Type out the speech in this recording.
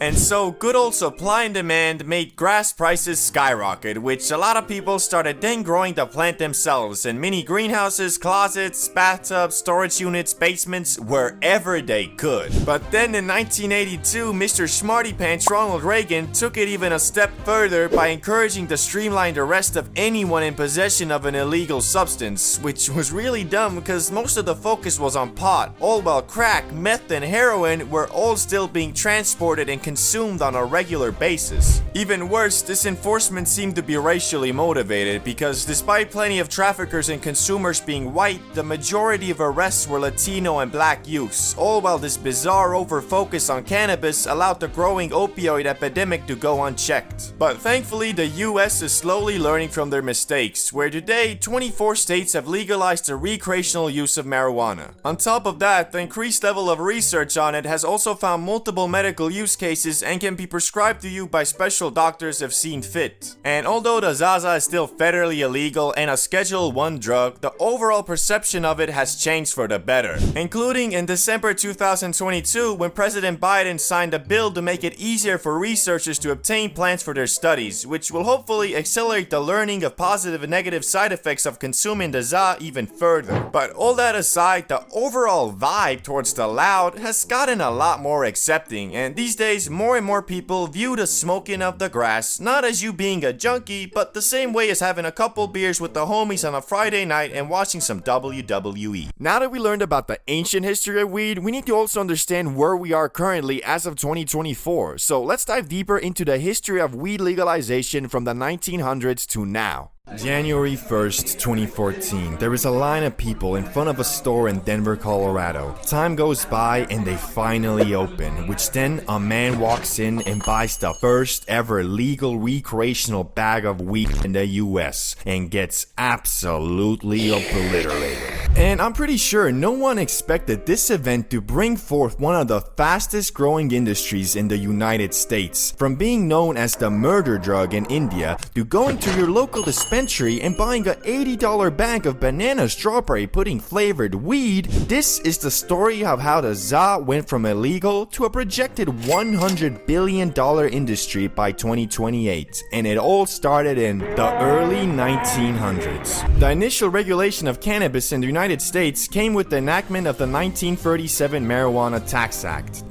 And so good old supply and demand made grass prices skyrocket, which a lot of people started then growing the plant themselves in mini greenhouses, closets, bathtubs, storage units, basements, wherever they could. But then in 1982, Mr. Smarty Pants Ronald Reagan took it even a step further by encouraging the streamlined arrest of anyone in possession of an illegal substance, which was really dumb because most of the focus was on pot, all while crack, meth, and heroin were all still being transported and consumed on a regular basis. Even worse, this enforcement seemed to be racially motivated because despite plenty of traffickers and consumers being white, the majority of arrests were Latino and black youths, all while this bizarre over-focus on cannabis allowed the growing opioid epidemic to go unchecked. But thankfully, the US is slowly learning from their mistakes, where today 24 states have legalized the recreational use of marijuana. On top of that, the increased level of research on it has also found multiple medical use cases and can be prescribed to you by special doctors if seen fit. And although the Zaza is still federally illegal and a Schedule 1 drug, the overall perception of it has changed for the better, including in December 2022 when President Biden signed a bill to make it easier for researchers to obtain plants for their studies, which will hopefully accelerate the learning of positive and negative side effects of consuming the Za even further. But all that aside, the overall vibe towards the loud has gotten a lot more accepting, and these days more and more people view the smoking of the grass not as you being a junkie, but the same way as having a couple beers with the homies on a Friday night and watching some WWE. Now that we learned about the ancient history of weed, we need to also understand where we are currently as of 2024. So let's dive deeper into the history of weed legalization from the 1900s to now. January 1st, 2014, there is a line of people in front of a store in Denver, Colorado. Time goes by and they finally open, which then a man walks in and buys the first ever legal recreational bag of weed in the US and gets absolutely obliterated. And I'm pretty sure no one expected this event to bring forth one of the fastest growing industries in the United States. From being known as the murder drug in India to going to your local dispensary and buying a $80 bag of banana strawberry pudding flavored weed, this is the story of how the Za went from illegal to a projected $100 billion industry by 2028. And it all started in the early 1900s. The initial regulation of cannabis in the United States came with the enactment of the 1937 Marijuana Tax Act.